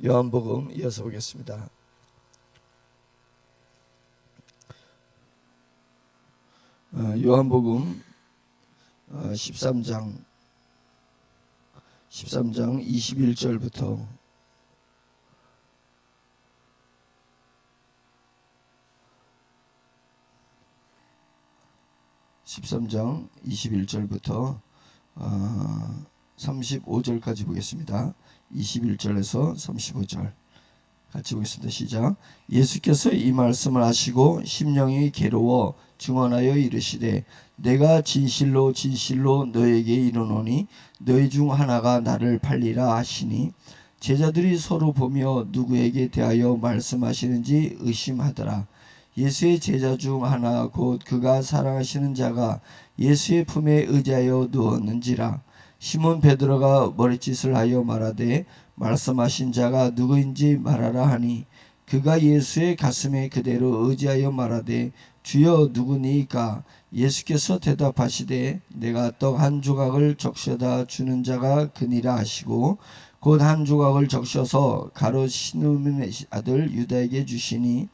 요한복음 이어서 보겠습니다. 요한복음 13장 21절부터 35절까지 보겠습니다. 21절에서 35절 같이 보겠습니다. 시작. 예수께서 이 말씀을 하시고 심령이 괴로워 증언하여 이르시되 내가 진실로 진실로 너에게 이르노니 너희 중 하나가 나를 팔리라 하시니 제자들이 서로 보며 누구에게 대하여 말씀하시는지 의심하더라. 예수의 제자 중 하나 곧 그가 사랑하시는 자가 예수의 품에 의지하여 누웠는지라. 시몬 베드로가 머리짓을 하여 말하되 말씀하신 자가 누구인지 말하라 하니 그가 예수의 가슴에 그대로 의지하여 말하되 주여 누구니이까. 예수께서 대답하시되 내가 떡 한 조각을 적셔다 주는 자가 그니라 하시고 곧 한 조각을 적셔서 가롯 시므온의 아들 유다에게 주시니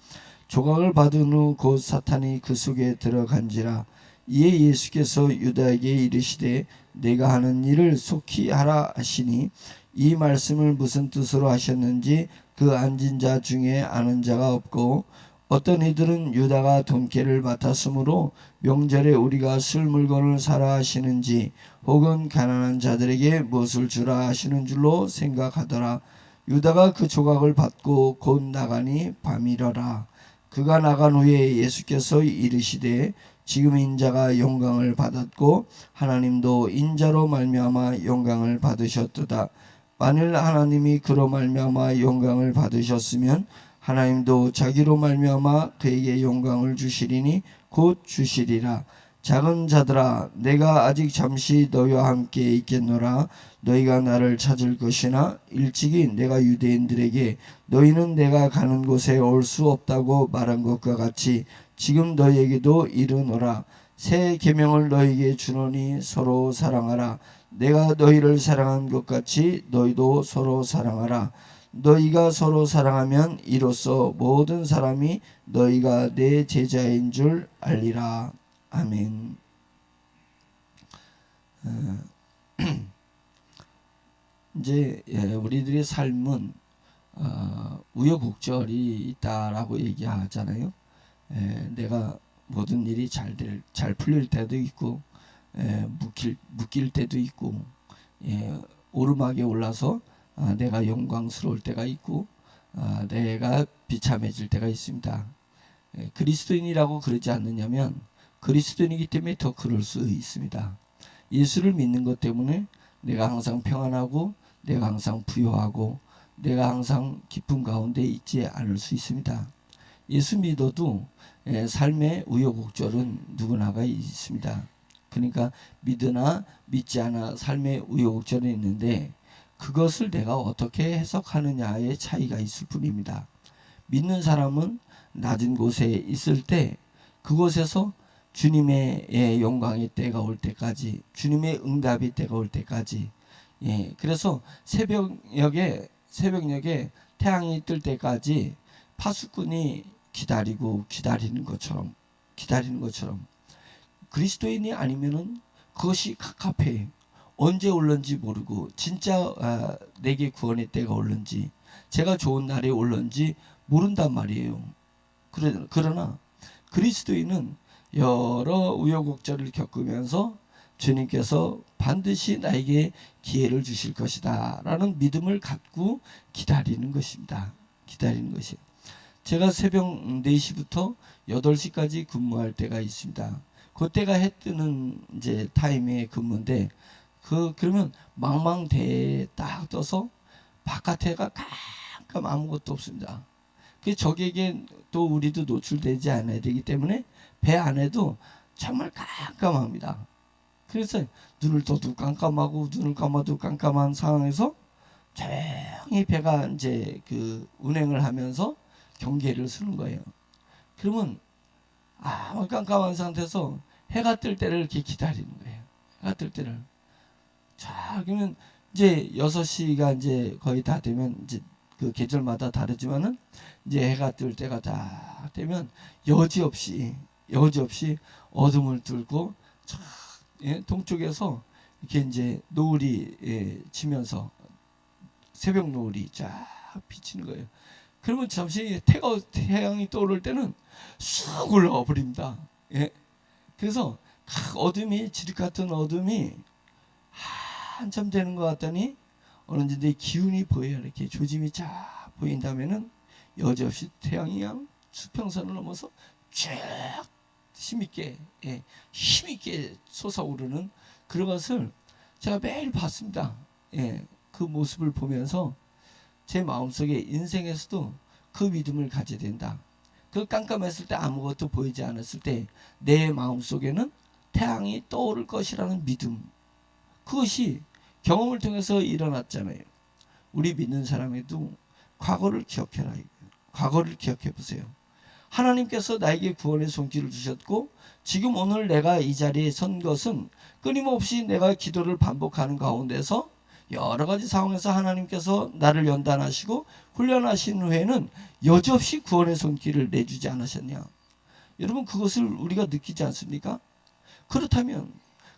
조각을 받은 후 곧 사탄이 그 속에 들어간지라. 이에 예수께서 유다에게 이르시되 내가 하는 일을 속히 하라 하시니 이 말씀을 무슨 뜻으로 하셨는지 그 앉은 자 중에 아는 자가 없고 어떤 이들은 유다가 돈깨를 맡았으므로 명절에 우리가 쓸 물건을 사라 하시는지 혹은 가난한 자들에게 무엇을 주라 하시는 줄로 생각하더라. 유다가 그 조각을 받고 곧 나가니 밤이러라. 그가 나간 후에 예수께서 이르시되 지금 인자가 영광을 받았고 하나님도 인자로 말미암아 영광을 받으셨도다. 만일 하나님이 그로 말미암아 영광을 받으셨으면 하나님도 자기로 말미암아 그에게 영광을 주시리니 곧 주시리라. 작은 자들아 내가 아직 잠시 너희와 함께 있겠노라. 너희가 나를 찾을 것이나 일찍이 내가 유대인들에게 너희는 내가 가는 곳에 올 수 없다고 말한 것과 같이 지금 너희에게도 이르노라. 새 계명을 너희에게 주노니 서로 사랑하라. 내가 너희를 사랑한 것 같이 너희도 서로 사랑하라. 너희가 서로 사랑하면 이로써 모든 사람이 너희가 내 제자인 줄 알리라. 아멘. 이제 우리들의 삶은 우여곡절이 있다라고 얘기하잖아요. 내가 모든 일이 잘 풀릴 때도 있고 묶일 때도 있고 오르막에 올라서 내가 영광스러울 때가 있고 내가 비참해질 때가 있습니다. 그리스도인이라고 그러지 않느냐면 그리스도인이기 때문에 더 그럴 수 있습니다. 예수를 믿는 것 때문에 내가 항상 평안하고 내가 항상 부유하고 내가 항상 기쁨 가운데 있지 않을 수 있습니다. 예수 믿어도 삶의 우여곡절은 누구나가 있습니다. 그러니까 믿으나 믿지 않아 삶의 우여곡절이 있는데 그것을 내가 어떻게 해석하느냐의 차이가 있을 뿐입니다. 믿는 사람은 낮은 곳에 있을 때 그곳에서 주님의 영광의 때가 올 때까지 주님의 응답의 때가 올 때까지 그래서 새벽녘에 태양이 뜰 때까지 파수꾼이 기다리는 것처럼 그리스도인이 아니면은 그것이 갑갑해. 언제 올는지 모르고 진짜 내게 구원의 때가 올는지 제가 좋은 날이 올는지 모른단 말이에요. 그러나 그리스도인은 여러 우여곡절을 겪으면서 주님께서 반드시 나에게 기회를 주실 것이다 라는 믿음을 갖고 기다리는 것입니다. 기다리는 것이. 제가 새벽 4시부터 8시까지 근무할 때가 있습니다. 그때가 해 뜨는 이제 타임의 근무인데 그러면 망망대해에 딱 떠서 바깥에가 깜깜 아무것도 없습니다. 그 적에게 또 우리도 노출되지 않아야 되기 때문에 배 안에도 정말 깜깜합니다. 그래서 눈을 떠도 깜깜하고 눈을 감아도 깜깜한 상황에서 조용히 배가 이제 그 운행을 하면서 경계를 서는 거예요. 그러면 아무 깜깜한 상태에서 해가 뜰 때를 이렇게 기다리는 거예요. 해가 뜰 때를. 자, 그러면 이제 6시가 이제 거의 다 되면 이제 그 계절마다 다르지만은 이제 해가 뜰 때가 다 되면 여지없이 어둠을 뚫고 쫙 동쪽에서 이렇게 이제 노을이 지면서 새벽 노을이 쫙 비치는 거예요. 그러면 잠시 태양이 떠오를 때는 쑥 올라와 버립니다. 그래서 어둠이 지륵 같은 어둠이 한참 되는 것 같더니 어느새 내 기운이 보여요. 이렇게 조짐이 쫙 보인다면은 여지없이 태양이 그냥 수평선을 넘어서 쭉 힘있게 솟아오르는 그런 것을 제가 매일 봤습니다. 그 모습을 보면서 제 마음속에 인생에서도 그 믿음을 가져야 된다. 그 깜깜했을 때 아무것도 보이지 않았을 때 내 마음속에는 태양이 떠오를 것이라는 믿음, 그것이 경험을 통해서 일어났잖아요. 우리 믿는 사람에도 과거를 기억해라. 과거를 기억해 보세요. 하나님께서 나에게 구원의 손길을 주셨고 지금 오늘 내가 이 자리에 선 것은 끊임없이 내가 기도를 반복하는 가운데서 여러 가지 상황에서 하나님께서 나를 연단하시고 훈련하신 후에는 여지없이 구원의 손길을 내주지 않으셨냐. 여러분, 그것을 우리가 느끼지 않습니까? 그렇다면,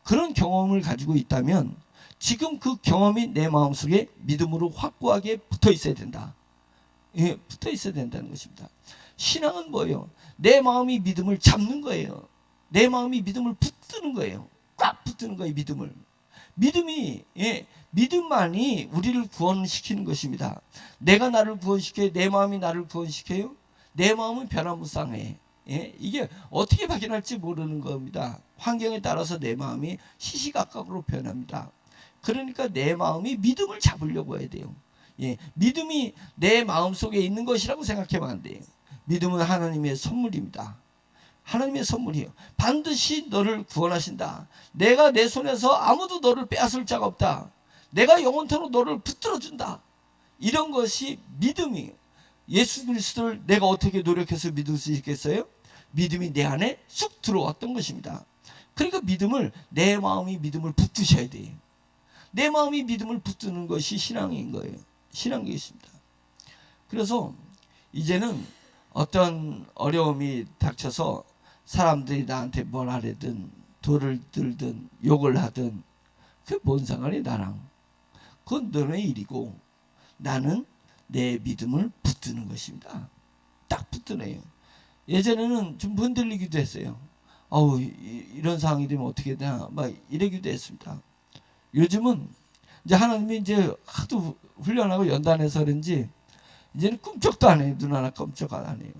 그런 경험을 가지고 있다면 지금 그 경험이 내 마음속에 믿음으로 확고하게 붙어 있어야 된다. 붙어 있어야 된다는 것입니다. 신앙은 뭐예요? 내 마음이 믿음을 잡는 거예요. 내 마음이 믿음을 붙드는 거예요. 꽉 붙드는 거예요. 믿음만이 우리를 구원시키는 것입니다. 내가 나를 구원시켜요? 내 마음이 나를 구원시켜요? 내 마음은 변화무쌍해. 이게 어떻게 확인할지 모르는 겁니다. 환경에 따라서 내 마음이 시시각각으로 변합니다. 그러니까 내 마음이 믿음을 잡으려고 해야 돼요. 믿음이 내 마음속에 있는 것이라고 생각하면 안 돼요. 믿음은 하나님의 선물입니다. 하나님의 선물이에요. 반드시 너를 구원하신다. 내가 내 손에서 아무도 너를 빼앗을 자가 없다. 내가 영원토록 너를 붙들어준다. 이런 것이 믿음이에요. 예수 그리스도를 내가 어떻게 노력해서 믿을 수 있겠어요? 믿음이 내 안에 쑥 들어왔던 것입니다. 그러니까 내 마음이 믿음을 붙드셔야 돼요. 내 마음이 믿음을 붙드는 것이 신앙인 거예요. 신앙이 있습니다. 그래서 이제는 어떤 어려움이 닥쳐서 사람들이 나한테 뭘 하려든 돌을 들든 욕을 하든 그게 뭔 상관이 나랑. 그건 너네 일이고 나는 내 믿음을 붙드는 것입니다. 딱 붙드네요. 예전에는 좀 흔들리기도 했어요. 이런 상황이 되면 어떻게 되나 막 이러기도 했습니다. 요즘은 이제 하나님이 이제 하도 훈련하고 연단해서 그런지 이제는 꿈쩍도 안 해요. 눈 하나 깜짝 안 해요.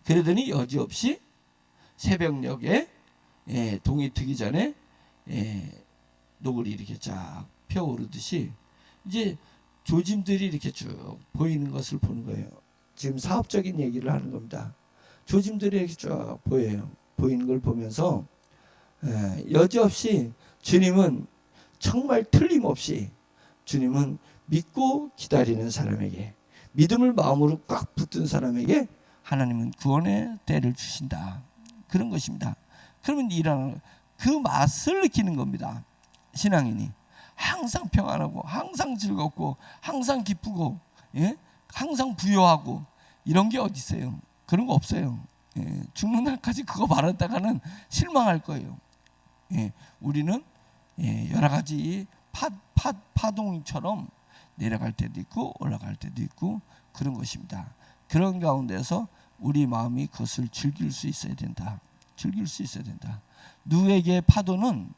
그러더니 여지없이 새벽녘에 동이 트기 전에 노을이 이렇게 쫙 펴오르듯이 이제 조짐들이 이렇게 쭉 보이는 것을 보는 거예요. 지금 사업적인 얘기를 하는 겁니다. 조짐들이 이렇게 쭉 보여요. 보이는 걸 보면서 여지없이 주님은 정말 틀림없이 주님은 믿고 기다리는 사람에게, 믿음을 마음으로 꽉 붙든 사람에게 하나님은 구원의 때를 주신다. 그런 것입니다. 그러면 그 맛을 느끼는 겁니다. 신앙인이 항상 평안하고 항상 즐겁고 항상 기쁘고 항상 부여하고 이런 게 어디 있어요? 그런 거 없어요. 죽는 날까지 그거 바랐다가는 실망할 거예요. 우리는 여러 가지 파동처럼 내려갈 때도 있고 올라갈 때도 있고 그런 것입니다. 그런 가운데서 우리 마음이 그것을 즐길 수 있어야 된다. 즐길 수 있어야 된다. 누군가에게 파도는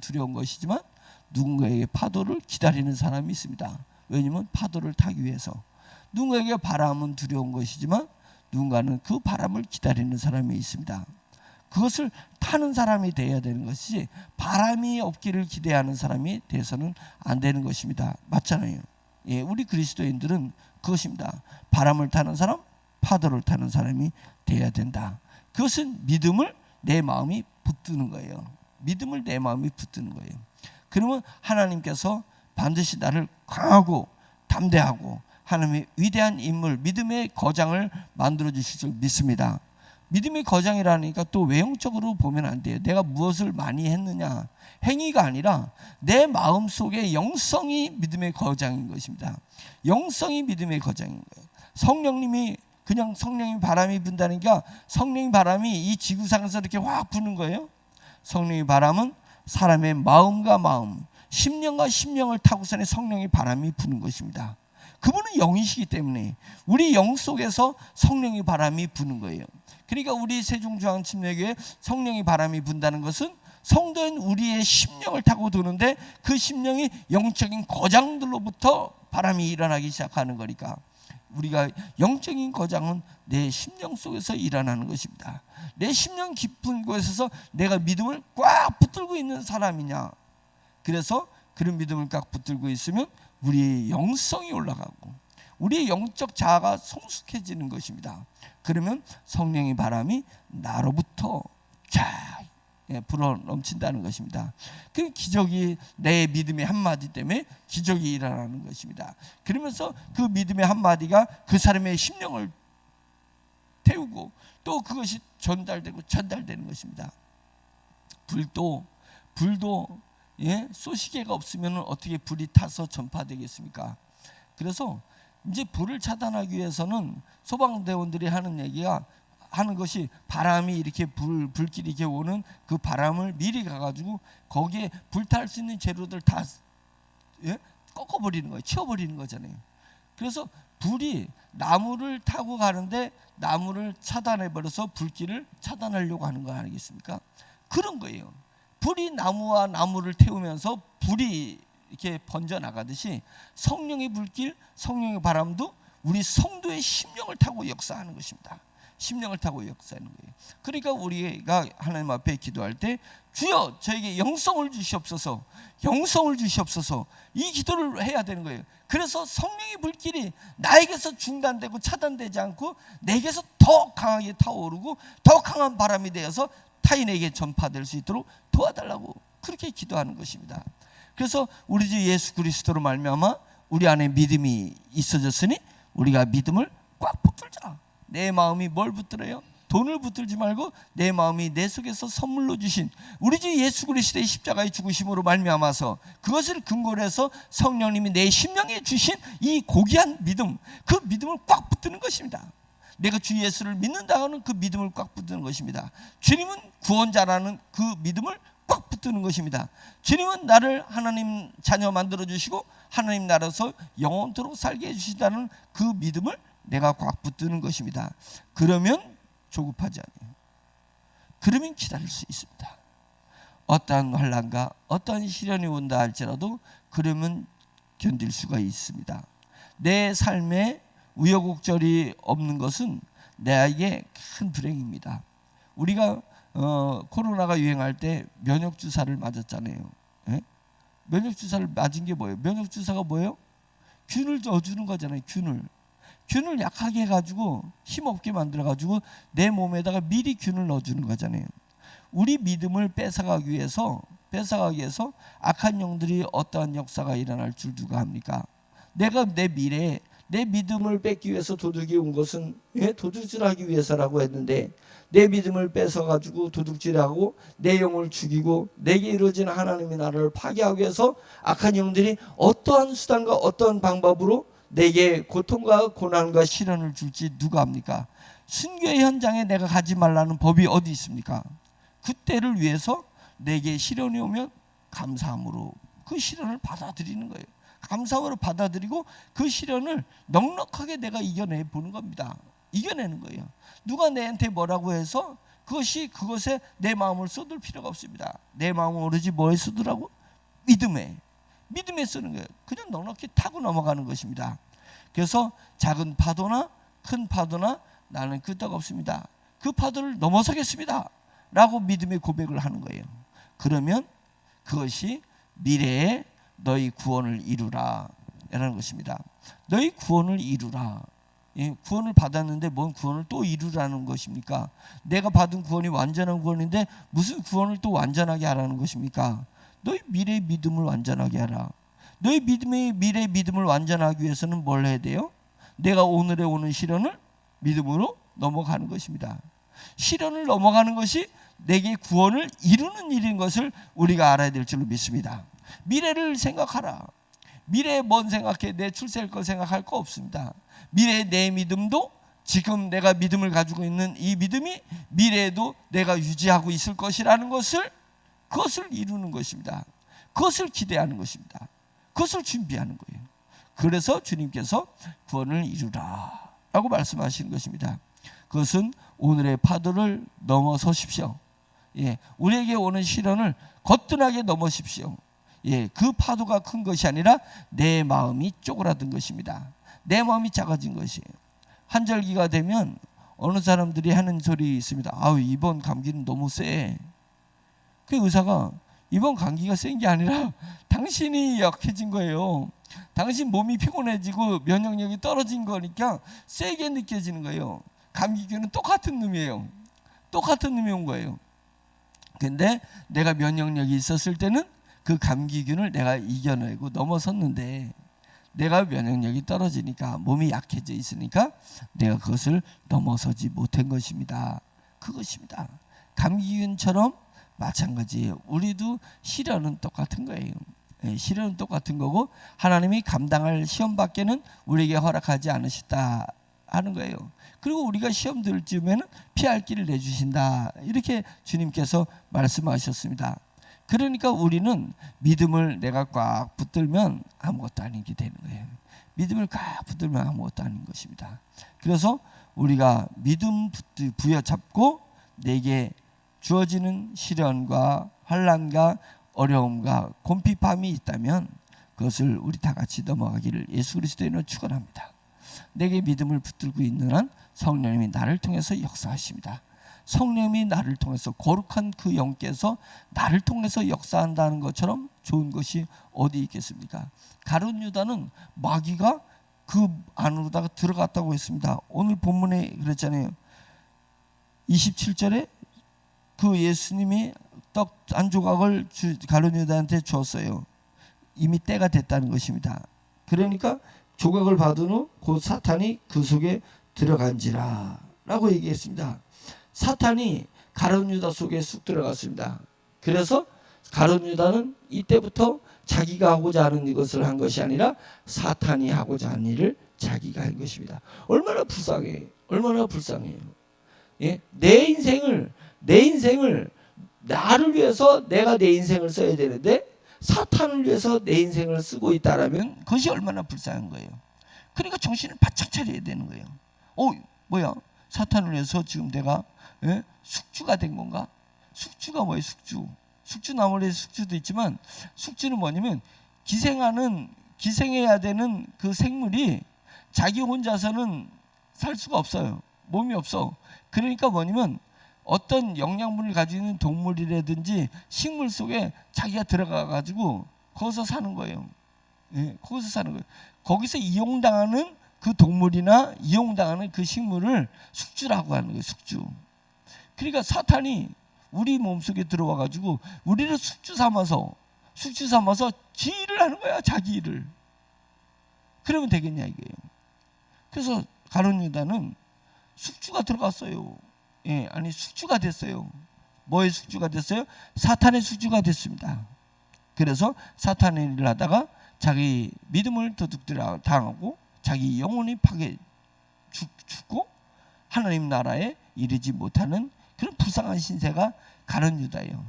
두려운 것이지만 누군가에게 파도를 기다리는 사람이 있습니다. 왜냐하면 파도를 타기 위해서. 누군가에게 바람은 두려운 것이지만 누군가는 그 바람을 기다리는 사람이 있습니다. 그것을 타는 사람이 되어야 되는 것이지 바람이 없기를 기대하는 사람이 돼서는 안 되는 것입니다. 맞잖아요. 우리 그리스도인들은 그것입니다. 바람을 타는 사람, 파도를 타는 사람이 돼야 된다. 그것은 믿음을 내 마음이 붙드는 거예요. 믿음을 내 마음이 붙드는 거예요. 그러면 하나님께서 반드시 나를 강하고 담대하고 하나님의 위대한 인물, 믿음의 거장을 만들어 주실 줄 믿습니다. 믿음의 거장이라니까 또 외형적으로 보면 안 돼요. 내가 무엇을 많이 했느냐, 행위가 아니라 내 마음속의 영성이 믿음의 거장인 것입니다. 영성이 믿음의 거장인 거예요. 성령님이 그냥 성령이 바람이 분다는 게 성령의 바람이 이 지구상에서 이렇게 확 부는 거예요. 성령의 바람은 사람의 마음과 마음, 심령과 심령을 타고서는 성령의 바람이 부는 것입니다. 그분은 영이시기 때문에 우리 영 속에서 성령의 바람이 부는 거예요. 그러니까 우리 세종중앙침례교회 성령의 바람이 분다는 것은 성도인 우리의 심령을 타고 도는데 그 심령이 영적인 거장들로부터 바람이 일어나기 시작하는 거니까 우리가 영적인 거장은 내 심령 속에서 일어나는 것입니다. 내 심령 깊은 곳에서 내가 믿음을 꽉 붙들고 있는 사람이냐, 그래서 그런 믿음을 꽉 붙들고 있으면 우리의 영성이 올라가고 우리의 영적 자아가 성숙해지는 것입니다. 그러면 성령의 바람이 나로부터 쫙 불어 넘친다는 것입니다. 그 기적이 내 믿음의 한마디 때문에 기적이 일어나는 것입니다. 그러면서 그 믿음의 한마디가 그 사람의 심령을 태우고 또 그것이 전달되는 것입니다. 불도 쏘시개가 없으면 어떻게 불이 타서 전파되겠습니까? 그래서 이제 불을 차단하기 위해서는 소방대원들이 하는 것이 바람이 이렇게 불길이 이렇게 오는 그 바람을 미리 가가지고 거기에 불탈 수 있는 재료들 다 꺾어버리는 거예요. 치워버리는 거잖아요. 그래서 불이 나무를 타고 가는데 나무를 차단해버려서 불길을 차단하려고 하는 거 아니겠습니까? 그런 거예요. 불이 나무와 나무를 태우면서 불이 이렇게 번져나가듯이 성령의 불길, 성령의 바람도 우리 성도의 심령을 타고 역사하는 것입니다. 심령을 타고 역사하는 거예요. 그러니까 우리가 하나님 앞에 기도할 때 주여 저에게 영성을 주시옵소서, 영성을 주시옵소서, 이 기도를 해야 되는 거예요. 그래서 성령의 불길이 나에게서 중단되고 차단되지 않고 내게서 더 강하게 타오르고 더 강한 바람이 되어서 타인에게 전파될 수 있도록 도와달라고 그렇게 기도하는 것입니다. 그래서 우리 주 예수 그리스도로 말미암아 우리 안에 믿음이 있어졌으니 우리가 믿음을 꽉 붙들자. 내 마음이 뭘 붙들어요? 돈을 붙들지 말고 내 마음이 내 속에서 선물로 주신 우리 주 예수 그리스도의 십자가의 죽으심으로 말미암아서 그것을 근거로 해서 성령님이 내 심령에 주신 이 고귀한 믿음, 그 믿음을 꽉 붙드는 것입니다. 내가 주 예수를 믿는다는 그 믿음을 꽉 붙드는 것입니다. 주님은 구원자라는 그 믿음을 꽉 붙드는 것입니다. 주님은 나를 하나님 자녀 만들어 주시고 하나님 나라에서 영원토록 살게 해주시다는 그 믿음을 내가 꽉 붙드는 것입니다. 그러면 조급하지 않아요. 그러면 기다릴 수 있습니다. 어떠한 환난과 어떠한 시련이 온다 할지라도 그러면 견딜 수가 있습니다. 내 삶에 우여곡절이 없는 것은 나에게 큰 불행입니다. 우리가 코로나가 유행할 때 면역 주사를 맞았잖아요. 예? 면역 주사를 맞은 게 뭐예요? 면역 주사가 뭐예요? 균을 넣어주는 거잖아요. 균을 약하게 해가지고 힘없게 만들어가지고 내 몸에다가 미리 균을 넣어주는 거잖아요. 우리 믿음을 뺏어가기 위해서 악한 영들이 어떠한 역사가 일어날 줄 누가 합니까? 내가 내 미래에 내 믿음을 뺏기 위해서 도둑이 온 것은 도둑질하기 위해서라고 했는데 내 믿음을 뺏어가지고 도둑질하고 내 영을 죽이고 내게 이루어진 하나님의 나라를 파괴하기 위해서 악한 영들이 어떠한 수단과 어떠한 방법으로 내게 고통과 고난과 시련을 줄지 누가 합니까? 순교의 현장에 내가 가지 말라는 법이 어디 있습니까? 그때를 위해서 내게 시련이 오면 감사함으로 그 시련을 받아들이는 거예요. 감사함으로 받아들이고 그 시련을 넉넉하게 내가 이겨내 보는 겁니다. 이겨내는 거예요. 누가 내한테 뭐라고 해서 그것에 내 마음을 쏟을 필요가 없습니다. 내 마음을 오로지 뭐에 쏟으라고? 믿음에 쓰는 거예요. 그냥 넉넉히 타고 넘어가는 것입니다. 그래서 작은 파도나 큰 파도나 나는 끄떡 없습니다. 그 파도를 넘어서겠습니다 라고 믿음의 고백을 하는 거예요. 그러면 그것이 미래에 너희 구원을 이루라 라는 것입니다. 너희 구원을 이루라. 구원을 받았는데 뭔 구원을 또 이루라는 것입니까? 내가 받은 구원이 완전한 구원인데 무슨 구원을 또 완전하게 하라는 것입니까? 너희 미래의 믿음을 완전하게 하라. 너희 미래의 믿음을 완전하기 위해서는 뭘 해야 돼요? 내가 오늘에 오는 시련을 믿음으로 넘어가는 것입니다. 시련을 넘어가는 것이 내게 구원을 이루는 일인 것을 우리가 알아야 될 줄로 믿습니다. 미래를 생각하라. 미래에 뭔 생각해? 내 출세할 거 생각할 거 없습니다. 미래의 내 믿음도 지금 내가 믿음을 가지고 있는 이 믿음이 미래에도 내가 유지하고 있을 것이라는 그것을 이루는 것입니다. 그것을 기대하는 것입니다. 그것을 준비하는 거예요. 그래서 주님께서 구원을 이루라 라고 말씀하시는 것입니다. 그것은 오늘의 파도를 넘어서십시오. 우리에게 오는 시련을 거뜬하게 넘으십시오. 그 파도가 큰 것이 아니라 내 마음이 쪼그라든 것입니다. 내 마음이 작아진 것이에요. 한절기가 되면 어느 사람들이 하는 소리 있습니다. 아우, 이번 감기는 너무 세. 그 의사가 이번 감기가 센 게 아니라 당신이 약해진 거예요. 당신 몸이 피곤해지고 면역력이 떨어진 거니까 세게 느껴지는 거예요. 감기균은 똑같은 놈이에요. 똑같은 놈이 온 거예요. 근데 내가 면역력이 있었을 때는 그 감기균을 내가 이겨내고 넘어섰는데 내가 면역력이 떨어지니까 몸이 약해져 있으니까 내가 그것을 넘어서지 못한 것입니다. 그것입니다. 감기균처럼 마찬가지예요. 우리도 시련은 똑같은 거예요. 시련은 똑같은 거고 하나님이 감당할 시험밖에는 우리에게 허락하지 않으셨다 하는 거예요. 그리고 우리가 시험 들 즈음에는 피할 길을 내주신다 이렇게 주님께서 말씀하셨습니다. 그러니까 우리는 믿음을 내가 꽉 붙들면 아무것도 아닌 게 되는 거예요. 믿음을 꽉 붙들면 아무것도 아닌 것입니다. 그래서 우리가 믿음 부여잡고 내게 주어지는 시련과 환난과 어려움과 곤핍함이 있다면 그것을 우리 다 같이 넘어가기를 예수 그리스도의 이름으로 축원합니다. 내게 믿음을 붙들고 있는 한 성령님이 나를 통해서 역사하십니다. 성령님이 나를 통해서 거룩한 그 영께서 나를 통해서 역사한다는 것처럼 좋은 것이 어디 있겠습니까? 가룟 유다는 마귀가 그 안으로다가 들어갔다고 했습니다. 오늘 본문에 그랬잖아요. 27절에 그 예수님이 떡 한 조각을 가룟 유다한테 줬어요. 이미 때가 됐다는 것입니다. 그러니까 조각을 받은 후 곧 사탄이 그 속에 들어간지라 라고 얘기했습니다. 사탄이 가룟 유다 속에 쑥 들어갔습니다. 그래서 가룟 유다는 이때부터 자기가 하고자 하는 이것을 한 것이 아니라 사탄이 하고자 하는 일을 자기가 한 것입니다. 얼마나 불쌍해요. 얼마나 불쌍해요. 내 인생을 나를 위해서 내가 내 인생을 써야 되는데 사탄을 위해서 내 인생을 쓰고 있다라면 그것이 얼마나 불쌍한 거예요. 그러니까 정신을 바짝 차려야 되는 거예요. 뭐야? 사탄을 위해서 지금 내가 숙주가 된 건가? 숙주가 뭐예요? 숙주나물에 숙주도 있지만 숙주는 뭐냐면 기생해야 되는 그 생물이 자기 혼자서는 살 수가 없어요. 몸이 없어. 그러니까 뭐냐면 어떤 영양분을 가지고 있는 동물이라든지 식물 속에 자기가 들어가 가지고 거기서 사는 거예요. 거기서 사는 거예요. 거기서 이용당하는 그 동물이나 이용당하는 그 식물을 숙주라고 하는 거예요. 숙주. 그러니까 사탄이 우리 몸속에 들어와 가지고 우리를 숙주 삼아서 지 일을 하는 거야. 자기 일을. 그러면 되겠냐 이거예요. 그래서 가룟 유다는 숙주가 들어갔어요. 숙주가 됐어요. 뭐의 숙주가 됐어요? 사탄의 숙주가 됐습니다. 그래서 사탄의 일을 하다가 자기 믿음을 도둑질을 당하고 자기 영혼이 파괴 죽고 하나님 나라에 이르지 못하는 그런 불쌍한 신세가 가룟 유다예요.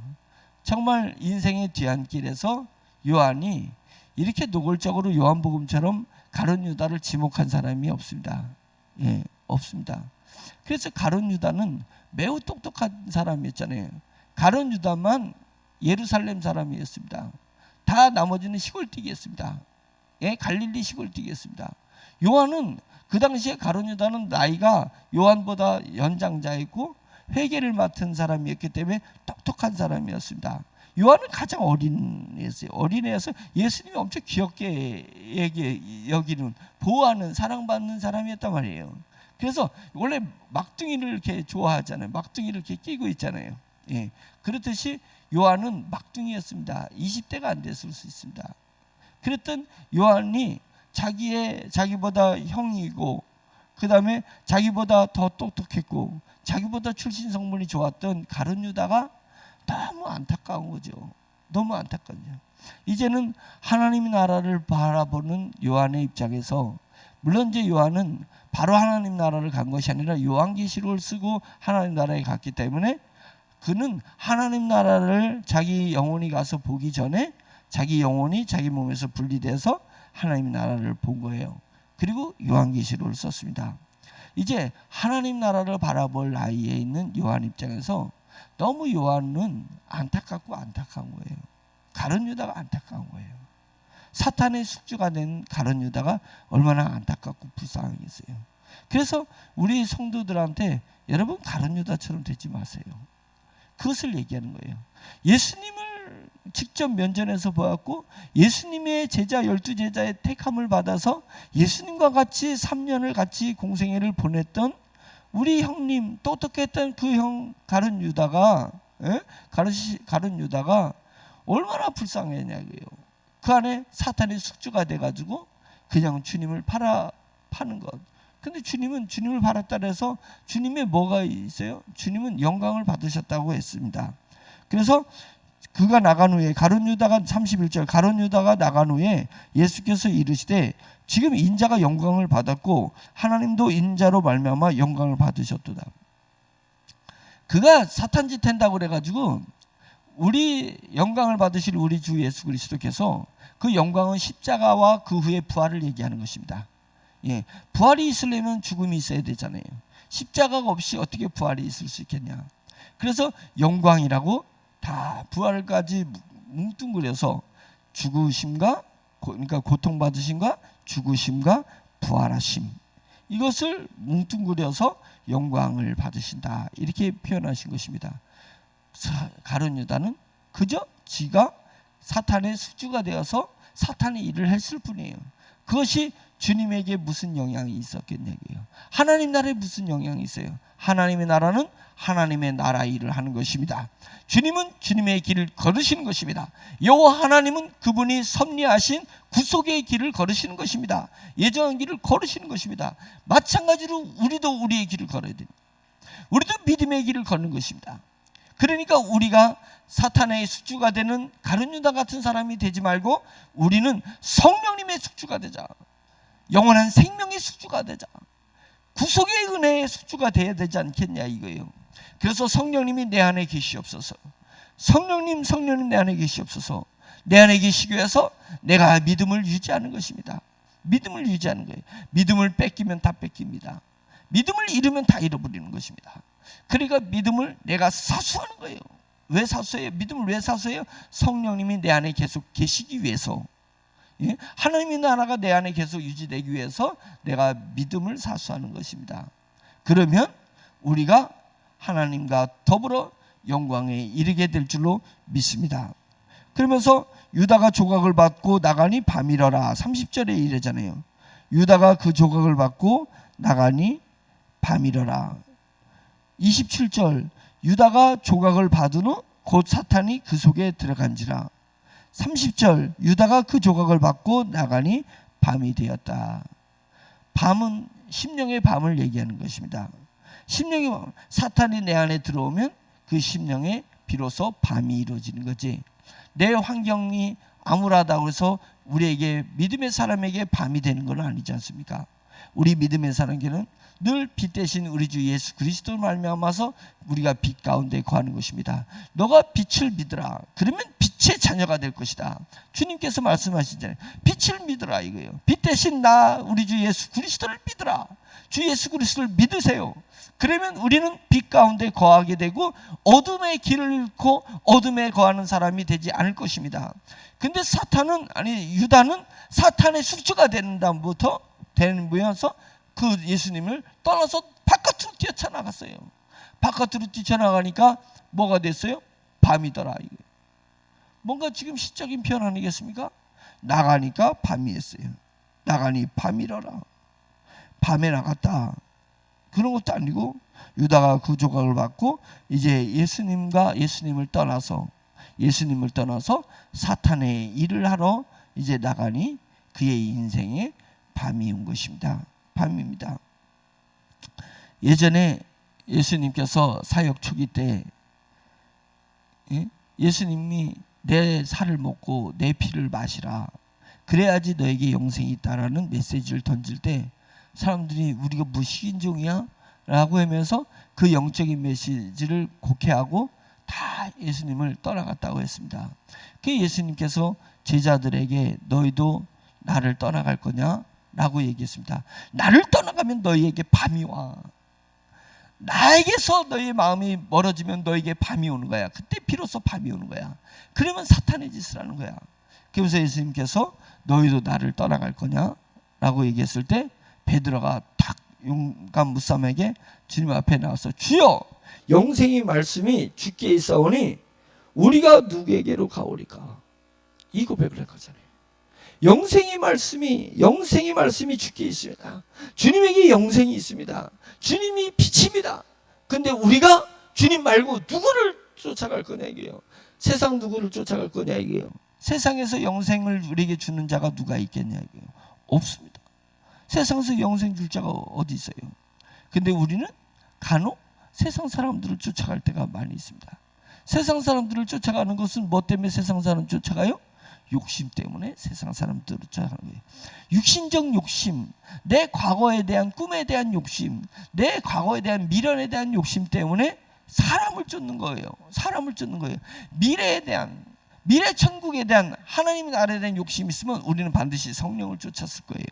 정말 인생의 뒤안길에서 요한이 이렇게 노골적으로 요한복음처럼 가룟 유다를 지목한 사람이 없습니다. 없습니다. 그래서 가룟 유다는 매우 똑똑한 사람이었잖아요. 가룟 유다만 예루살렘 사람이었습니다. 다 나머지는 시골뛰기였습니다. 갈릴리 시골뛰기였습니다. 요한은 그 당시에 가룟 유다는 나이가 요한보다 연장자였고 회개를 맡은 사람이었기 때문에 똑똑한 사람이었습니다. 요한은 가장 어린애였어요. 어린애여서 예수님이 엄청 귀엽게 여기는 보호하는 사랑받는 사람이었단 말이에요. 그래서 원래 막둥이를 이렇게 좋아하잖아요. 막둥이를 이렇게 끼고 있잖아요. 그렇듯이 요한은 막둥이였습니다. 20대가 안 됐을 수 있습니다. 그랬던 요한이 자기보다 형이고 그 다음에 자기보다 더 똑똑했고 자기보다 출신 성분이 좋았던 가룟 유다가 너무 안타까운 거죠. 너무 안타깝죠. 이제는 하나님 나라를 바라보는 요한의 입장에서, 물론 이제 요한은 바로 하나님 나라를 간 것이 아니라 요한계시록을 쓰고 하나님 나라에 갔기 때문에 그는 하나님 나라를 자기 영혼이 가서 보기 전에 자기 영혼이 자기 몸에서 분리돼서 하나님 나라를 본 거예요. 그리고 요한계시록을 썼습니다. 이제 하나님 나라를 바라볼 나이에 있는 요한 입장에서 너무 요한은 안타깝고 안타까운 거예요. 가룟 유다가 안타까운 거예요. 사탄의 숙주가 된 가룟 유다가 얼마나 안타깝고 불쌍하겠어요. 그래서 우리 성도들한테 여러분 가룟 유다처럼 되지 마세요. 그것을 얘기하는 거예요. 예수님을 직접 면전에서 보았고 예수님의 제자 12제자의 택함을 받아서 예수님과 같이 3년을 같이 공생애를 보냈던 우리 형님, 똑똑했던 그 형 가룟 유다가, 가룟 유다가 얼마나 불쌍했냐고요. 그 안에 사탄의 숙주가 돼가지고 그냥 주님을 파는 것. 근데 주님은 주님을 팔았다 해서 주님의 뭐가 있어요? 주님은 영광을 받으셨다고 했습니다. 그래서 그가 나간 후에 가룟 유다가 31절 가룟 유다가 나간 후에 예수께서 이르시되 지금 인자가 영광을 받았고 하나님도 인자로 말미암아 영광을 받으셨도다. 그가 사탄 짓 한다고 그래가지고 우리 영광을 받으실 우리 주 예수 그리스도께서 그 영광은 십자가와 그 후의 부활을 얘기하는 것입니다. 예, 부활이 있으려면 죽음이 있어야 되잖아요. 십자가가 없이 어떻게 부활이 있을 수 있겠냐. 그래서 영광이라고 다 부활까지 뭉뚱그려서 죽으심과 그러니까 고통받으심과 죽으심과 부활하심, 이것을 뭉뚱그려서 영광을 받으신다, 이렇게 표현하신 것입니다. 가룟 유다는 그저 지가 사탄의 숙주가 되어서 사탄의 일을 했을 뿐이에요. 그것이 주님에게 무슨 영향이 있었겠냐고요. 하나님 나라에 무슨 영향이 있어요? 하나님의 나라는 하나님의 나라 일을 하는 것입니다. 주님은 주님의 길을 걸으시는 것입니다. 여호와 하나님은 그분이 섭리하신 구속의 길을 걸으시는 것입니다. 예정한 길을 걸으시는 것입니다. 마찬가지로 우리도 우리의 길을 걸어야 됩니다. 우리도 믿음의 길을 걷는 것입니다. 그러니까 우리가 사탄의 숙주가 되는 가룟 유다 같은 사람이 되지 말고 우리는 성령님의 숙주가 되자. 영원한 생명의 숙주가 되자. 구속의 은혜의 숙주가 되어야 되지 않겠냐 이거예요. 그래서 성령님이 내 안에 계시옵소서. 성령님 내 안에 계시옵소서. 내 안에 계시기 위해서 내가 믿음을 유지하는 것입니다. 믿음을 유지하는 거예요. 믿음을 뺏기면 다 뺏깁니다. 믿음을 잃으면 다 잃어버리는 것입니다. 그러니까 믿음을 내가 사수하는 거예요. 왜 사수해요? 믿음을 왜 사수해요? 성령님이 내 안에 계속 계시기 위해서, 하나님의 나라가 내 안에 계속 유지되기 위해서 내가 믿음을 사수하는 것입니다. 그러면 우리가 하나님과 더불어 영광에 이르게 될 줄로 믿습니다. 그러면서 유다가 조각을 받고 나가니 밤이러라 30절에 이래잖아요. 유다가 그 조각을 받고 나가니 밤이러라. 27절 유다가 조각을 받은 후 곧 사탄이 그 속에 들어간지라. 30절 유다가 그 조각을 받고 나가니 밤이 되었다. 밤은 심령의 밤을 얘기하는 것입니다. 심령의 밤, 사탄이 내 안에 들어오면 그 심령에 비로소 밤이 이루어지는 거지. 내 환경이 암울하다고 해서 우리에게 믿음의 사람에게 밤이 되는 건 아니지 않습니까? 우리 믿음의 사람에게는 늘 빛 대신 우리 주 예수 그리스도를 말미암아서 우리가 빛 가운데 거하는 것입니다. 너가 빛을 믿으라. 그러면 빛의 자녀가 될 것이다. 주님께서 말씀하시잖아요. 빛을 믿으라 이거예요. 빛 대신 나 우리 주 예수 그리스도를 믿으라. 주 예수 그리스도를 믿으세요. 그러면 우리는 빛 가운데 거하게 되고 어둠의 길을 잃고 어둠에 거하는 사람이 되지 않을 것입니다. 근데 유다는 사탄의 숙주가 되는 다음부터 되면서 그 예수님을 떠나서 바깥으로 뛰쳐나갔어요. 바깥으로 뛰쳐나가니까 뭐가 됐어요? 밤이더라 이게. 뭔가 지금 시적인 표현 아니겠습니까? 나가니까 밤이었어요. 나가니 밤이러라. 밤에 나갔다. 그런 것도 아니고 유다가 그 조각을 받고 이제 예수님을 떠나서 사탄의 일을 하러 이제 나가니 그의 인생에 밤이 온 것입니다. 밤입니다. 예전에 예수님께서 사역 초기 때 예수님이 내 살을 먹고 내 피를 마시라, 그래야지 너에게 영생이 있다라는 메시지를 던질 때 사람들이 우리가 뭐 식인종이야? 라고 하면서 그 영적인 메시지를 곡해하고 다 예수님을 떠나갔다고 했습니다. 그 예수님께서 제자들에게 너희도 나를 떠나갈 거냐? 라고 얘기했습니다. 나를 떠나가면 너희에게 밤이 와. 나에게서 너희의 마음이 멀어지면 너에게 밤이 오는 거야. 그때 비로소 밤이 오는 거야. 그러면 사탄의 짓을 하는 거야. 그래서 예수님께서 너희도 나를 떠나갈 거냐? 라고 얘기했을 때 베드로가 딱 용감 무삼에게 주님 앞에 나와서 주여, 영생의 말씀이 주께 있사오니 우리가 누구에게로 가오리까? 이 고백을 할 거잖아요. 영생의 말씀이 주께 있습니다. 주님에게 영생이 있습니다. 주님이 빛입니다. 근데 우리가 주님 말고 누구를 쫓아갈 거냐 이게요. 세상 누구를 쫓아갈 거냐 이게요. 세상에서 영생을 우리에게 주는 자가 누가 있겠냐 이게요. 없습니다. 세상에서 영생 줄 자가 어디 있어요. 근데 우리는 간혹 세상 사람들을 쫓아갈 때가 많이 있습니다. 세상 사람들을 쫓아가는 것은 뭐 때문에 세상 사람 쫓아가요? 욕심 때문에 세상 사람들을 쫓아가는 거예요. 육신적 욕심, 내 과거에 대한 꿈에 대한 욕심, 내 과거에 대한 미련에 대한 욕심 때문에 사람을 쫓는 거예요. 사람을 쫓는 거예요. 미래에 대한, 미래 천국에 대한, 하나님 나라에 대한 욕심이 있으면 우리는 반드시 성령을 쫓았을 거예요.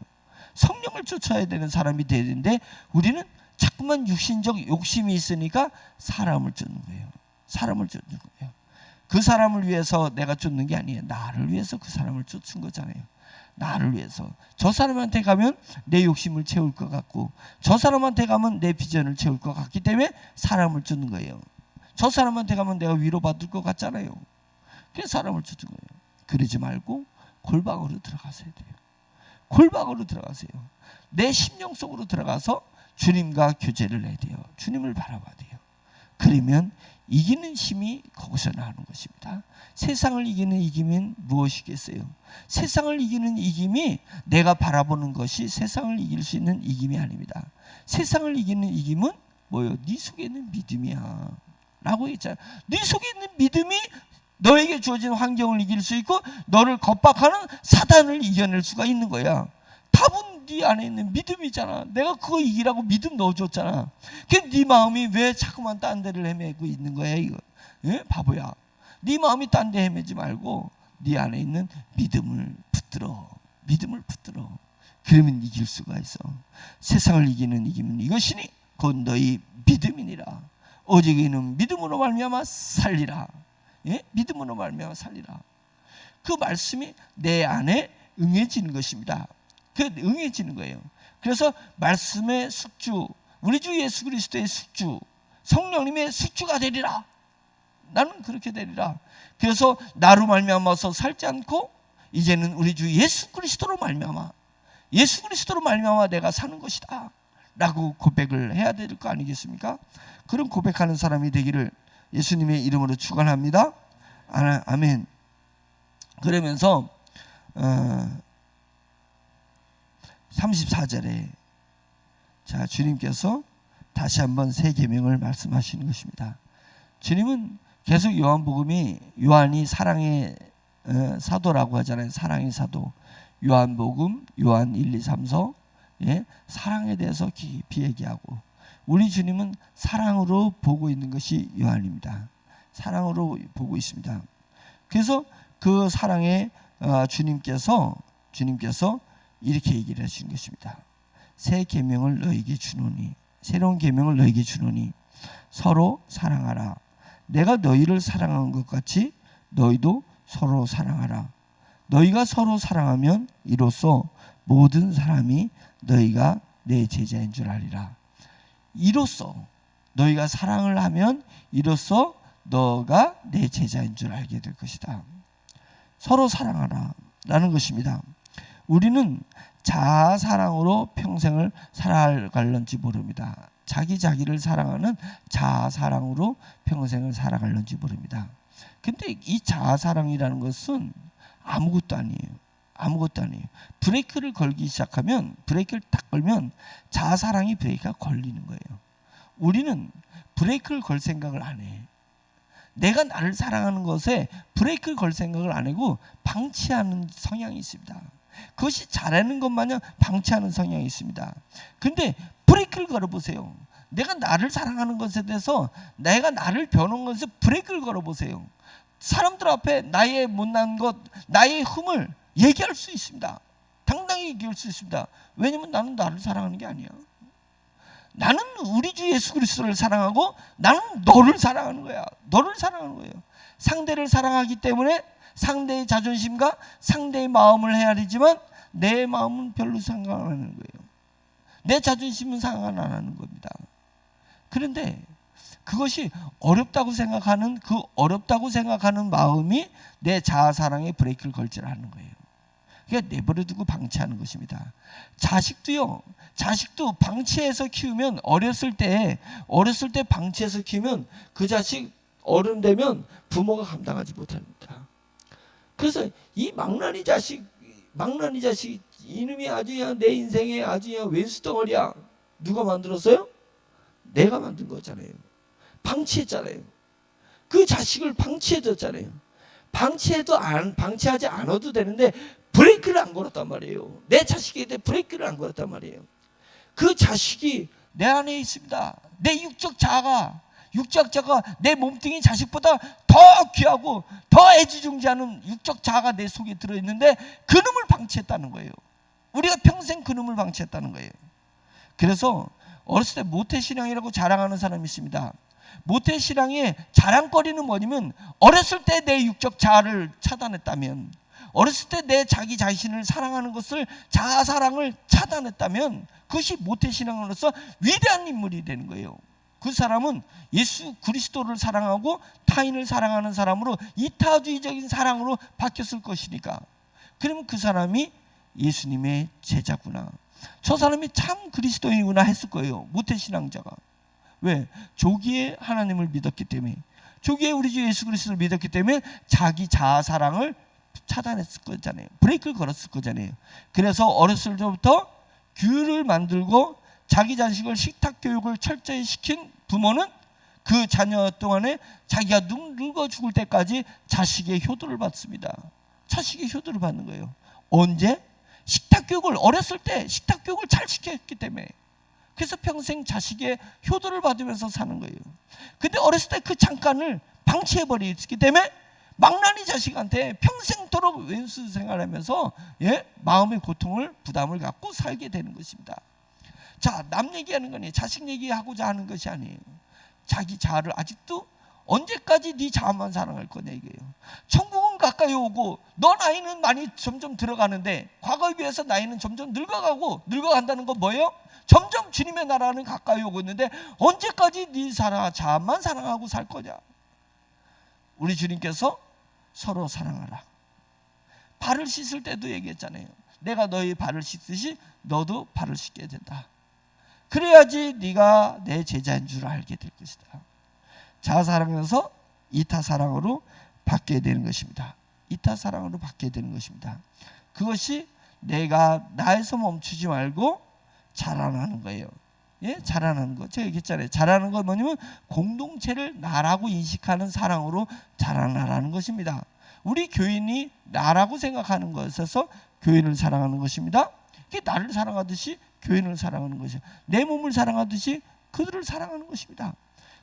성령을 쫓아야 되는 사람이 되야 되는데 우리는 자꾸만 육신적 욕심이 있으니까 사람을 쫓는 거예요. 사람을 쫓는 거예요. 그 사람을 위해서 내가 쫓는 게 아니에요. 나를 위해서 그 사람을 쫓은 거잖아요. 나를 위해서. 저 사람한테 가면 내 욕심을 채울 것 같고, 저 사람한테 가면 내 비전을 채울 것 같기 때문에 사람을 쫓는 거예요. 저 사람한테 가면 내가 위로받을 것 같잖아요. 그래서 사람을 쫓는 거예요. 그러지 말고 골방으로 들어가셔야 돼요. 골방으로 들어가세요. 내 심령 속으로 들어가서 주님과 교제를 해야 돼요. 주님을 바라봐야 돼요. 그러면 이기는 힘이 거기서 나오는 것입니다. 세상을 이기는 이김은 무엇이겠어요? 세상을 이기는 이김이 내가 바라보는 것이 세상을 이길 수 있는 이김이 아닙니다. 세상을 이기는 이김은 뭐예요? 네 속에 있는 믿음이야 라고 했잖아요. 네 속에 있는 믿음이 너에게 주어진 환경을 이길 수 있고 너를 겁박하는 사단을 이겨낼 수가 있는 거야. 답은 네 안에 있는 믿음이잖아. 내가 그거 이기라고 믿음 넣어줬잖아. 그 네 마음이 왜 자꾸만 딴 데를 헤매고 있는 거야 이거? 예? 바보야. 네 마음이 딴 데 헤매지 말고 네 안에 있는 믿음을 붙들어. 믿음을 붙들어. 그러면 이길 수가 있어. 세상을 이기는 이기면 이것이니 곧 너희 믿음이니라. 오직 이는 믿음으로 말미암아 살리라. 예? 믿음으로 말미암아 살리라. 그 말씀이 내 안에 응해지는 것입니다. 그 응해지는 거예요. 그래서 말씀의 숙주, 우리 주 예수 그리스도의 숙주, 성령님의 숙주가 되리라. 나는 그렇게 되리라. 그래서 나로 말미암아서 살지 않고 이제는 우리 주 예수 그리스도로 말미암아, 예수 그리스도로 말미암아 내가 사는 것이다 라고 고백을 해야 될 거 아니겠습니까? 그런 고백하는 사람이 되기를 예수님의 이름으로 축원합니다. 아멘. 그러면서 34절에 자, 주님께서 다시 한번 새 계명을 말씀하시는 것입니다. 주님은 계속 요한복음이, 요한이 사랑의 사도라고 하잖아요. 사랑의 사도. 요한복음, 요한 1, 2, 3서 예? 사랑에 대해서 깊이 얘기하고, 우리 주님은 사랑으로 보고 있는 것이 요한입니다. 사랑으로 보고 있습니다. 그래서 그 사랑에 주님께서 이렇게 얘기를 하시는 것입니다. 새 계명을 너에게 주노니, 새로운 계명을 너에게 주노니 서로 사랑하라. 내가 너희를 사랑한 것 같이 너희도 서로 사랑하라. 너희가 서로 사랑하면 이로써 모든 사람이 너희가 내 제자인 줄 알리라. 이로써 너희가 사랑을 하면 이로써 너가 내 제자인 줄 알게 될 것이다. 서로 사랑하라 라는 것입니다. 우리는 자아 사랑으로 평생을 살아갈는지 모릅니다. 자기를 사랑하는 자아 사랑으로 평생을 살아갈는지 모릅니다. 근데 이 자아 사랑이라는 것은 아무것도 아니에요. 아무것도 아니에요. 브레이크를 걸기 시작하면, 브레이크를 딱 걸면 자아 사랑이 브레이크가 걸리는 거예요. 우리는 브레이크를 걸 생각을 안 해. 내가 나를 사랑하는 것에 브레이크를 걸 생각을 안 하고 방치하는 성향이 있습니다. 그것이 잘하는 것 마냥 방치하는 성향이 있습니다. 근데 브레이크를 걸어보세요. 내가 나를 사랑하는 것에 대해서 내가 나를 변한 것에 브레이크를 걸어보세요. 사람들 앞에 나의 못난 것, 나의 흠을 얘기할 수 있습니다. 당당히 얘기할 수 있습니다. 왜냐면 나는 나를 사랑하는 게 아니야. 나는 우리 주 예수 그리스도를 사랑하고 나는 너를 사랑하는 거야. 너를 사랑하는 거예요. 상대를 사랑하기 때문에 상대의 자존심과 상대의 마음을 헤아리지만 내 마음은 별로 상관 안 하는 거예요. 내 자존심은 상관 안 하는 겁니다. 그런데 그것이 어렵다고 생각하는 마음이 내 자아 사랑에 브레이크를 걸지 않는 거예요. 그러니까 내버려두고 방치하는 것입니다. 자식도 방치해서 키우면 어렸을 때 방치해서 키우면 그 자식 어른 되면 부모가 감당하지 못합니다. 그래서 이 망나니 자식 이놈이 아주 그냥 내 인생에 아주 그냥 왼수덩어리야. 누가 만들었어요? 내가 만든 거잖아요. 방치했잖아요. 그 자식을 방치해줬잖아요. 방치하지 않아도 되는데 브레이크를 안 걸었단 말이에요. 내 자식에 대해 브레이크를 안 걸었단 말이에요. 그 자식이 내 안에 있습니다. 내 육적 자아가 내 몸뚱이 자식보다 더 귀하고 더 애지중지하는 육적 자아가 내 속에 들어있는데 그놈을 방치했다는 거예요. 우리가 평생 그놈을 방치했다는 거예요. 그래서 어렸을 때 모태신앙이라고 자랑하는 사람이 있습니다. 모태신앙의 자랑거리는 뭐냐면 어렸을 때 내 육적 자아를 차단했다면, 어렸을 때 내 자기 자신을 사랑하는 것을, 자아 사랑을 차단했다면 그것이 모태신앙으로서 위대한 인물이 되는 거예요. 그 사람은 예수 그리스도를 사랑하고 타인을 사랑하는 사람으로 이타주의적인 사랑으로 바뀌었을 것이니까. 그러면 그 사람이 예수님의 제자구나, 저 사람이 참 그리스도인이구나 했을 거예요. 모태신앙자가. 왜? 조기에 하나님을 믿었기 때문에, 조기에 우리 주 예수 그리스도를 믿었기 때문에 자기 자아 사랑을 차단했을 거잖아요. 브레이크를 걸었을 거잖아요. 그래서 어렸을 때부터 규를 만들고 자기 자식을 식탁 교육을 철저히 시킨 부모는 그 자녀 동안에 자기가 늙어 죽을 때까지 자식의 효도를 받습니다. 자식의 효도를 받는 거예요. 언제? 식탁 교육을, 어렸을 때 식탁 교육을 잘 시켰기 때문에. 그래서 평생 자식의 효도를 받으면서 사는 거예요. 근데 어렸을 때 그 잠깐을 방치해버리기 때문에 망나니 자식한테 평생토록 왼수 생활하면서 마음의 고통을, 부담을 갖고 살게 되는 것입니다. 자, 남 얘기하는 거니 자식 얘기하고자 하는 것이 아니에요. 자기 자아를 아직도 언제까지 네 자아만 사랑할 거냐 이거예요. 천국은 가까이 오고 너 나이는 많이 점점 들어가는데 과거에 비해서 나이는 점점 늙어간다는 건 뭐예요? 점점 주님의 나라는 가까이 오고 있는데 언제까지 네 자아만 사랑하고 살 거냐. 우리 주님께서 서로 사랑하라. 발을 씻을 때도 얘기했잖아요. 내가 너희 발을 씻듯이 너도 발을 씻게 된다. 그래야지 네가 내 제자인 줄 알게 될 것이다. 자아사랑에서 이타사랑으로 바뀌게 되는 것입니다. 이타사랑으로 바뀌게 되는 것입니다. 그것이 내가 나에서 멈추지 말고 자라나는 거예요. 자라나는 거. 제가 얘기했잖아요. 자라는 건 뭐냐면 공동체를 나라고 인식하는 사랑으로 자라나라는 것입니다. 우리 교인이 나라고 생각하는 것에서 교인을 사랑하는 것입니다. 그게 나를 사랑하듯이 교인을 사랑하는 것이에요. 내 몸을 사랑하듯이 그들을 사랑하는 것입니다.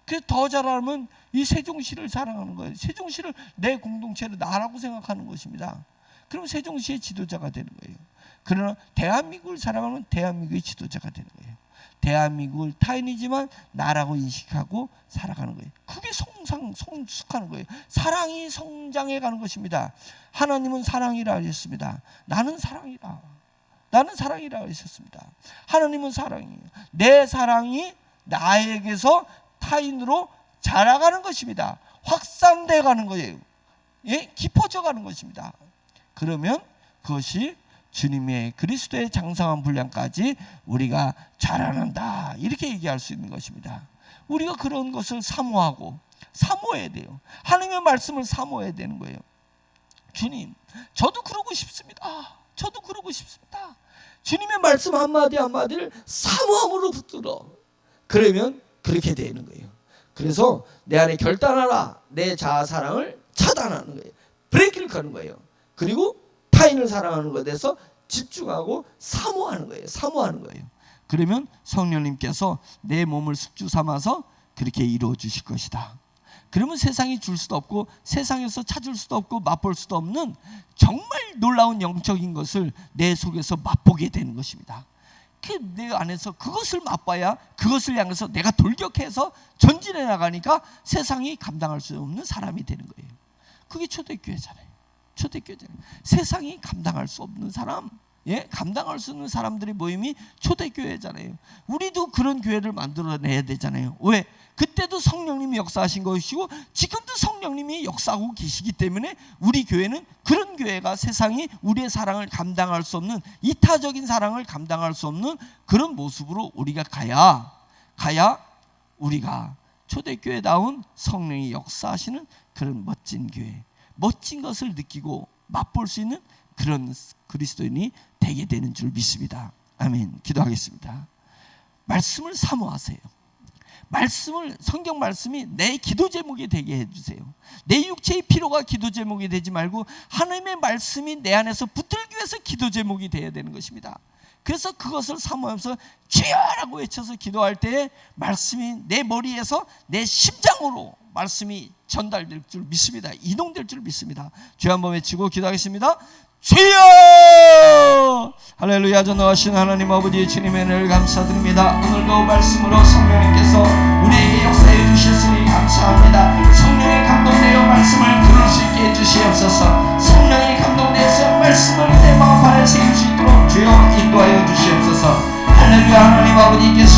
그래서 더 잘하면 이 세종시를 사랑하는 거예요. 세종시를 내 공동체를 나라고 생각하는 것입니다. 그럼 세종시의 지도자가 되는 거예요. 그러나 대한민국을 사랑하면 대한민국의 지도자가 되는 거예요. 대한민국을 타인이지만 나라고 인식하고 살아가는 거예요. 그게 성숙하는 거예요. 사랑이 성장해 가는 것입니다. 하나님은 사랑이라 하셨습니다. 나는 사랑이라 하셨습니다. 하나님은 사랑이에요. 내 사랑이 나에게서 타인으로 자라가는 것입니다. 확산돼 가는 거예요. 깊어져 가는 것입니다. 그러면 그것이 주님의 그리스도의 장성한 분량까지 우리가 자라난다, 이렇게 얘기할 수 있는 것입니다. 우리가 그런 것을 사모해야 돼요. 하나님의 말씀을 사모해야 되는 거예요. 주님, 저도 그러고 싶습니다. 주님의 말씀 한마디 한마디를 사모함으로 붙들어. 그러면 그렇게 되는 거예요. 그래서 내 안에 결단하라. 내 자아 사랑을 차단하는 거예요. 브레이크를 거는 거예요. 그리고 타인을 사랑하는 것에 대해서 집중하고 사모하는 거예요. 사모하는 거예요. 그러면 성령님께서 내 몸을 숙주 삼아서 그렇게 이루어 주실 것이다. 그러면 세상이 줄 수도 없고 세상에서 찾을 수도 없고 맛볼 수도 없는 정말 놀라운 영적인 것을 내 속에서 맛보게 되는 것입니다. 내 안에서 그것을 맛봐야 그것을 향해서 내가 돌격해서 전진해 나가니까 세상이 감당할 수 없는 사람이 되는 거예요. 그게 초대교회잖아요. 초대교회잖아요. 세상이 감당할 수 없는 사람, 감당할 수 없는 사람들의 모임이 초대교회잖아요. 우리도 그런 교회를 만들어내야 되잖아요. 왜? 그때도 성령님이 역사하신 것이고 지금도 성령님이 역사하고 계시기 때문에 우리 교회는 그런 교회가 세상이 우리의 사랑을 감당할 수 없는, 이타적인 사랑을 감당할 수 없는 그런 모습으로 우리가 가야 우리가 초대교회다운 성령이 역사하시는 그런 멋진 교회, 멋진 것을 느끼고 맛볼 수 있는 그런 그리스도인이 되게 되는 줄 믿습니다. 아멘. 기도하겠습니다. 말씀을 사모하세요. 성경 말씀이 내 기도 제목이 되게 해주세요. 내 육체의 피로가 기도 제목이 되지 말고 하나님의 말씀이 내 안에서 붙들기 위해서 기도 제목이 되어야 되는 것입니다. 그래서 그것을 사모하면서 주여라고 외쳐서 기도할 때 말씀이 내 머리에서 내 심장으로 말씀이 전달될 줄 믿습니다. 이동될 줄 믿습니다. 주여 한번 외치고 기도하겠습니다. 주여! 할렐루야. 전능하신 하나님 아버지 주님의 은혜를 감사드립니다. 오늘도 말씀으로 성령님께서 우리에게 역사해 주셨으니 감사합니다. 성령의 감동되어 말씀을 들을 수 있게 해주시옵소서. 성령의 감동되어서 말씀을 내 마음 안에 새길 수 있도록 주여 인도하여 주시옵소서. 할렐루야. 하나님 아버지께서